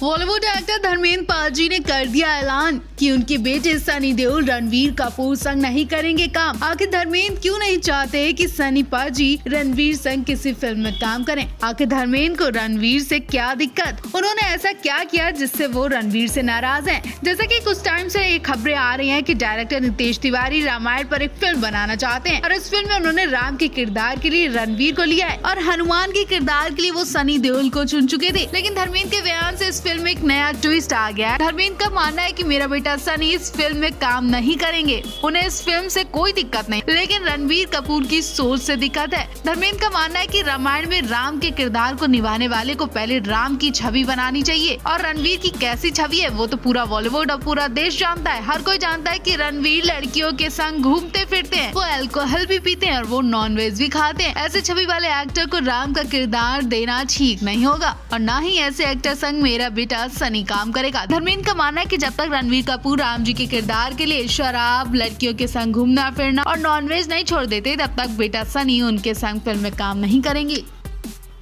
Bollywood actor Dharmendra पाजी ने कर दिया ऐलान कि उनके बेटे सनी देओल रणवीर कपूर संग नहीं करेंगे काम। आखिर धर्मेंद्र क्यों नहीं चाहते कि सनी पाजी रणवीर संग किसी फिल्म में काम करें? आखिर धर्मेंद्र को रणवीर से क्या दिक्कत? उन्होंने ऐसा क्या किया जिससे वो रणवीर से नाराज हैं? जैसे कि कुछ टाइम से ये खबरें आ रही हैं कि डायरेक्टर नितेश तिवारी रामायण पर एक फिल्म बनाना चाहते हैं और इस फिल्म में उन्होंने राम के किरदार के लिए रणवीर को लिया है और हनुमान के किरदार के लिए वो सनी देओल को चुन चुके थे। लेकिन धर्मेंद्र के बयान से इस फिल्म में एक नया ट्विस्ट आ गया है। धर्मेंद्र का मानना है कि मेरा बेटा सनी इस फिल्म में काम नहीं करेंगे, उन्हें इस फिल्म से कोई दिक्कत नहीं, लेकिन रणवीर कपूर की सोच से दिक्कत है। धर्मेंद्र का मानना है कि रामायण में राम के किरदार को निभाने वाले को पहले राम की छवि बनानी चाहिए और रणवीर की कैसी छवि है वो तो पूरा बॉलीवुड और पूरा देश जानता है। हर कोई जानता है कि रणवीर लड़कियों के संग घूमते फिरते हैं, वो अल्कोहल भी पीते हैं और वो नॉनवेज भी खाते हैं। ऐसे छवि वाले एक्टर को राम का किरदार देना ठीक नहीं होगा और न ही ऐसे एक्टर संग मेरा बेटा सनी काम करेगा। धर्मेंद्र का मानना है कि जब तक रणवीर कपूर राम जी के किरदार के लिए शराब, लड़कियों के संग घूमना फिरना और नॉनवेज नहीं छोड़ देते तब तक बेटा सनी उनके संग फिल्म में काम नहीं करेंगे।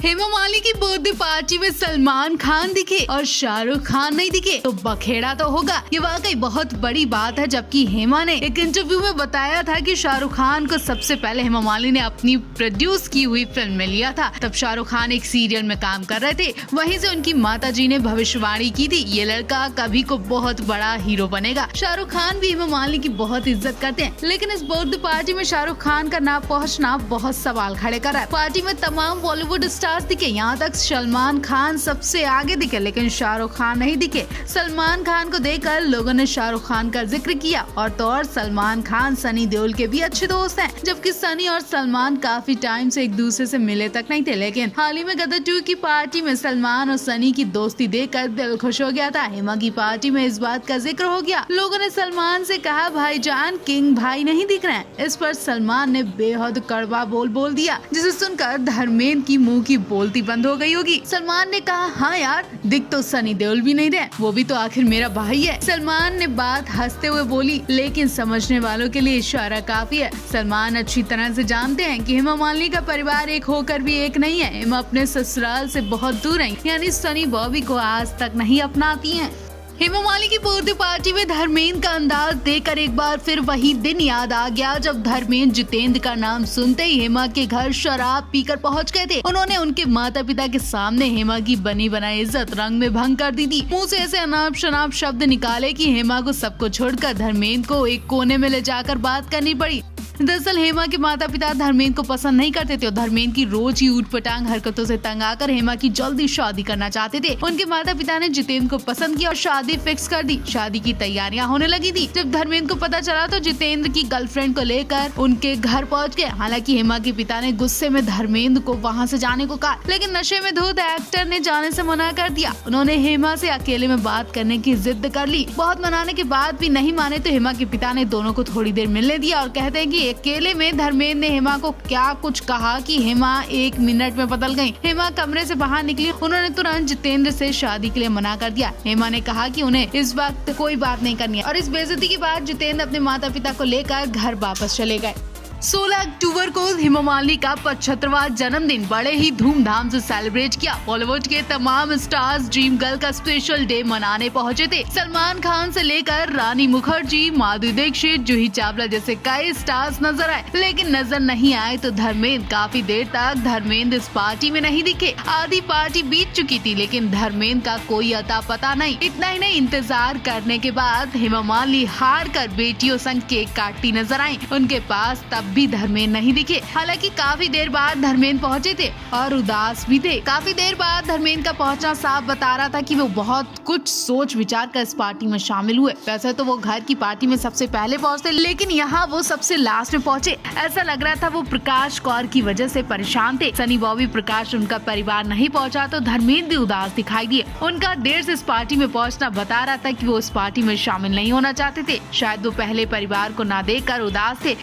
हेमा मालिनी की बर्थडे पार्टी में सलमान खान दिखे और शाहरुख खान नहीं दिखे तो बखेड़ा तो होगा। ये वाकई बहुत बड़ी बात है, जबकि हेमा ने एक इंटरव्यू में बताया था कि शाहरुख खान को सबसे पहले हेमा मालिनी ने अपनी प्रोड्यूस की हुई फिल्म में लिया था। तब शाहरुख खान एक सीरियल में काम कर रहे थे। वहीं से उनकी माताजी ने भविष्यवाणी की थी, ये लड़का कभी को बहुत बड़ा हीरो बनेगा। शाहरुख खान भी हेमा मालिनी की बहुत इज्जत करते हैं, लेकिन इस बर्थडे पार्टी में शाहरुख खान का ना पहुँचना बहुत सवाल खड़े कर रहा है। पार्टी में तमाम बॉलीवुड दिखे, यहाँ तक सलमान खान सबसे आगे दिखे, लेकिन शाहरुख खान नहीं दिखे। सलमान खान को देखकर लोगों ने शाहरुख खान का जिक्र किया और सलमान खान सनी देओल के भी अच्छे दोस्त हैं, जबकि सनी और सलमान काफी टाइम से एक दूसरे से मिले तक नहीं थे। लेकिन हाल ही में गदर 2 की पार्टी में सलमान और सनी की दोस्ती देखकर दिल खुश हो गया था। हेमा की पार्टी में इस बात का जिक्र हो गया। लोगों ने सलमान से कहा, भाईजान किंग भाई नहीं दिख रहे हैं। इस पर सलमान ने बेहद कड़वा बोल दिया, जिसे सुनकर धर्मेंद्र की मुंह की बोलती बंद हो गई होगी। सलमान ने कहा, हाँ यार, दिख तो सनी देओल भी नहीं रहे, वो भी तो आखिर मेरा भाई है। सलमान ने बात हंसते हुए बोली, लेकिन समझने वालों के लिए इशारा काफी है। सलमान अच्छी तरह से जानते हैं कि हेमा मालिनी का परिवार एक होकर भी एक नहीं है। हेमा अपने ससुराल से बहुत दूर है, यानी सनी बॉबी को आज तक नहीं अपनाती हैं। हेमा मालिनी की बर्थडे पार्टी में धर्मेंद्र का अंदाज देखकर एक बार फिर वही दिन याद आ गया जब धर्मेंद्र जितेंद्र का नाम सुनते ही हेमा के घर शराब पीकर पहुंच गए थे। उन्होंने उनके माता पिता के सामने हेमा की बनी बनाई इज्जत रंग में भंग कर दी थी। मुंह से ऐसे अनाप शनाप शब्द निकाले कि हेमा को सबको छोड़कर धर्मेंद्र को एक कोने में ले जाकर बात करनी पड़ी। दरअसल हेमा के माता पिता धर्मेंद्र को पसंद नहीं करते थे और धर्मेंद्र की रोज ही ऊटपटांग हरकतों से तंग आकर हेमा की जल्दी शादी करना चाहते थे। उनके माता पिता ने जितेंद्र को पसंद किया और शादी फिक्स कर दी। शादी की तैयारियां होने लगी थी। जब धर्मेंद्र को पता चला तो जितेंद्र की गर्लफ्रेंड को लेकर उनके घर पहुंच गए। हालांकि हेमा के पिता ने गुस्से में धर्मेंद्र को वहां से जाने को कहा, लेकिन नशे में धुत एक्टर ने जाने से मना कर दिया। उन्होंने हेमा से अकेले में बात करने की जिद कर ली। बहुत मनाने के बाद भी नहीं माने तो हेमा के पिता ने दोनों को थोड़ी देर मिलने दिया और कहते हैं कि अकेले में धर्मेंद्र ने हेमा को क्या कुछ कहा कि हेमा 1 मिनट में बदल गई। हेमा कमरे से बाहर निकली। उन्होंने तुरंत जितेंद्र से शादी के लिए मना कर दिया। हेमा ने कहा कि उन्हें इस वक्त कोई बात नहीं करनी है और इस बेइज्जती के बाद जितेंद्र अपने माता पिता को लेकर घर वापस चले गए। 16 अक्टूबर को हेमा मालिनी का 75वां जन्मदिन बड़े ही धूमधाम से सेलिब्रेट किया। बॉलीवुड के तमाम स्टार्स ड्रीम गर्ल का स्पेशल डे मनाने पहुंचे थे। सलमान खान से लेकर रानी मुखर्जी, माधुरी दीक्षित, जूही चावला जैसे कई स्टार्स नजर आए, लेकिन नजर नहीं आए तो धर्मेंद्र। काफी देर तक धर्मेंद्र इस पार्टी में नहीं दिखे। आधी पार्टी बीत चुकी थी, लेकिन धर्मेंद्र का कोई अता पता नहीं। इतना ही नहीं, इंतजार करने के बाद हेमा मालिनी हार कर बेटियों संग केक काटती नजर आई। उनके पास तब भी धर्मेंद्र नहीं दिखे। हालांकि काफी देर बाद धर्मेंद्र पहुंचे थे और उदास भी थे। काफी देर बाद धर्मेंद्र का पहुंचना साफ बता रहा था कि वो बहुत कुछ सोच विचार कर इस पार्टी में शामिल हुए। वैसे तो वो घर की पार्टी में सबसे पहले पहुंचते, लेकिन यहाँ वो सबसे लास्ट में पहुंचे। ऐसा लग रहा था वो प्रकाश कौर की वजह से परेशान थे। सनी बॉबी, प्रकाश, उनका परिवार नहीं पहुँचा तो धर्मेंद्र भी उदास दिखाई दिए। उनका देर से इस पार्टी में पहुँचना बता रहा था कि वो इस पार्टी में शामिल नहीं होना चाहते थे। शायद वो पहले परिवार को न देखकर उदास थे।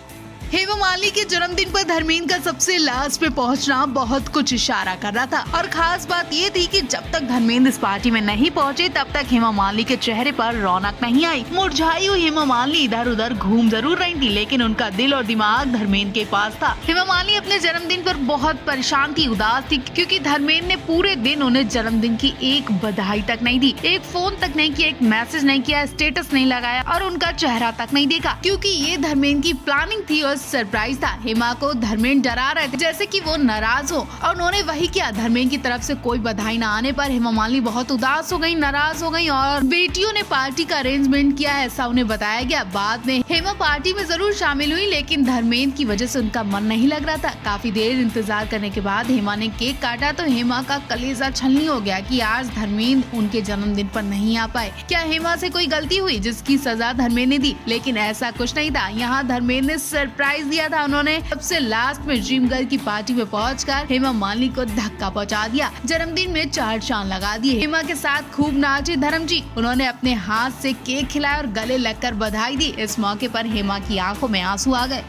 हेमा मालिनी के जन्मदिन पर धर्मेंद्र का सबसे लास्ट में पहुंचना बहुत कुछ इशारा कर रहा था और खास बात ये थी कि जब तक धर्मेंद्र इस पार्टी में नहीं पहुंचे तब तक हेमा मालिनी के चेहरे पर रौनक नहीं आई। मुरझाई हुई हेमा मालिनी इधर उधर घूम जरूर रही थी, लेकिन उनका दिल और दिमाग धर्मेंद्र के पास था। हेमा मालिनी अपने जन्मदिन पर बहुत परेशान थी, उदास थी, क्योंकि धर्मेंद्र ने पूरे दिन उन्हें जन्मदिन की एक बधाई तक नहीं दी, एक फोन तक नहीं किया, एक मैसेज नहीं किया, स्टेटस नहीं लगाया और उनका चेहरा तक नहीं देखा, क्योंकि ये धर्मेंद्र की प्लानिंग थी और सरप्राइज था। हेमा को धर्मेंद्र डरा रहे थे जैसे कि वो नाराज हो, और उन्होंने वही किया। धर्मेंद्र की तरफ से कोई बधाई न आने पर हेमा मालिनी बहुत उदास हो गई, नाराज हो गई और बेटियों ने पार्टी का अरेंजमेंट किया है ऐसा उन्हें बताया गया। बाद में हेमा पार्टी में जरूर शामिल हुई, लेकिन धर्मेंद्र की वजह से उनका मन नहीं लग रहा था। काफी देर इंतजार करने के बाद हेमा ने केक काटा तो हेमा का कलेजा छलनी हो गया कि आज धर्मेंद्र उनके जन्मदिन पर नहीं आ पाए। क्या हेमा से कोई गलती हुई जिसकी सजा धर्मेंद्र ने दी? लेकिन ऐसा कुछ नहीं था। यहाँ धर्मेंद्र ने सरप्राइज दिया था। उन्होंने सबसे लास्ट में ड्रीम गर्ल की पार्टी में पहुंचकर हेमा मालिनी को धक्का पहुंचा दिया, जन्मदिन में 4 चांद लगा दिए। हेमा के साथ खूब नाचे धर्मजी। उन्होंने अपने हाथ से केक खिलाया और गले लगकर बधाई दी। इस मौके पर हेमा की आंखों में आंसू आ गए।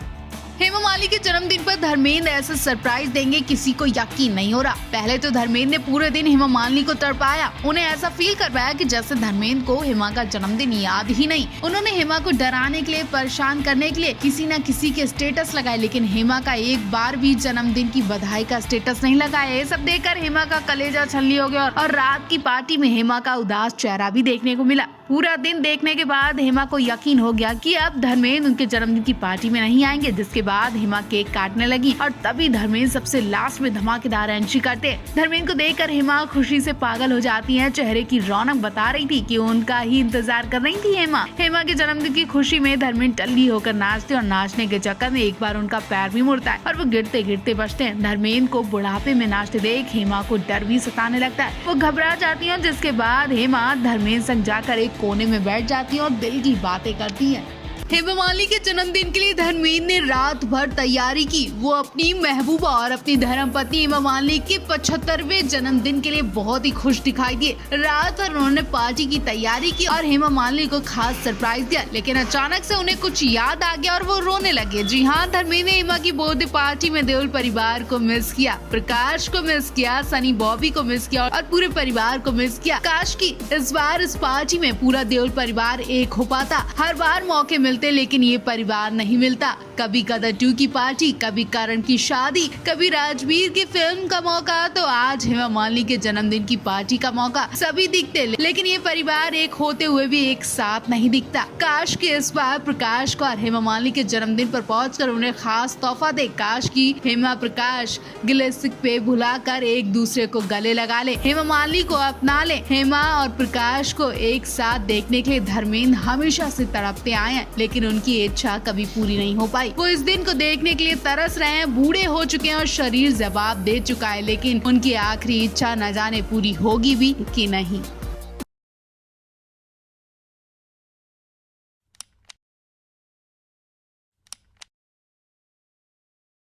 हेमा मालिनी के जन्मदिन पर धर्मेंद्र ऐसा सरप्राइज देंगे किसी को यकीन नहीं हो रहा। पहले तो धर्मेंद्र ने पूरे दिन हेमा मालिनी को तड़पाया, उन्हें ऐसा फील करवाया कि जैसे धर्मेंद्र को हेमा का जन्मदिन याद ही नहीं। उन्होंने हेमा को डराने के लिए, परेशान करने के लिए किसी न किसी के स्टेटस लगाए, लेकिन हेमा का एक बार भी जन्मदिन की बधाई का स्टेटस नहीं लगाया। ये सब देखकर हेमा का कलेजा छलनी हो गया और रात की पार्टी में हेमा का उदास चेहरा भी देखने को मिला। पूरा दिन देखने के बाद हेमा को यकीन हो गया कि अब धर्मेंद्र उनके जन्मदिन की पार्टी में नहीं आएंगे, जिसके बाद हेमा केक काटने लगी और तभी धर्मेंद्र सबसे लास्ट में धमाकेदार एंट्री करते हैं। धर्मेंद्र को देखकर हेमा खुशी से पागल हो जाती है। चेहरे की रौनक बता रही थी कि उनका ही इंतजार कर रही थी हेमा। हेमा के जन्मदिन की खुशी में धर्मेंद्र टल्ली होकर नाचते और नाचने के चक्कर में एक बार उनका पैर भी मुड़ता है और वो गिरते गिरते बचते हैं। धर्मेंद्र को बुढ़ापे में नाचते देख हेमा को डर भी सताने लगता है। वो घबरा जाती है, जिसके बाद हेमा धर्मेंद्र संग जाकर एक कोने में बैठ जाती है और दिल की बातें करती है। हेमा मालिनी के जन्मदिन के लिए धर्मेंद्र ने रात भर तैयारी की। वो अपनी महबूबा और अपनी धर्मपत्नी हेमा मालिनी के 75वें जन्मदिन के लिए बहुत ही खुश दिखाई दिए। रात भर उन्होंने पार्टी की तैयारी की और हेमा मालिनी को खास सरप्राइज दिया, लेकिन अचानक से उन्हें कुछ याद आ गया और वो रोने लगे। जी हाँ, धर्मेंद्र ने हेमा की बर्थडे पार्टी में देओल परिवार को मिस किया, प्रकाश को मिस किया, सनी बॉबी को मिस किया और पूरे परिवार को मिस किया। काश की इस बार इस पार्टी में पूरा देओल परिवार एक हो पाता। हर बार मौके मिलते लेकिन ये परिवार नहीं मिलता। कभी गदर 2 की पार्टी, कभी करण की शादी, कभी राजवीर की फिल्म का मौका, तो आज हेमा मालिनी के जन्मदिन की पार्टी का मौका। सभी दिखते लेकिन ये परिवार एक होते हुए भी एक साथ नहीं दिखता। काश कि इस बार प्रकाश को और हेमा मालिनी के जन्मदिन पर पहुंचकर उन्हें खास तोहफा दे। काश की हेमा प्रकाश गिले शिकवे भुलाकर एक दूसरे को गले लगा ले, हेमा मालिनी को अपना ले। हेमा और प्रकाश को एक साथ देखने के लिए धर्मेंद्र हमेशा से तड़पते आए हैं, लेकिन उनकी इच्छा कभी पूरी नहीं हो पाई। वो इस दिन को देखने के लिए तरस रहे हैं। बूढ़े हो चुके हैं और शरीर जवाब दे चुका है, लेकिन उनकी आखिरी इच्छा न जाने पूरी होगी भी कि नहीं।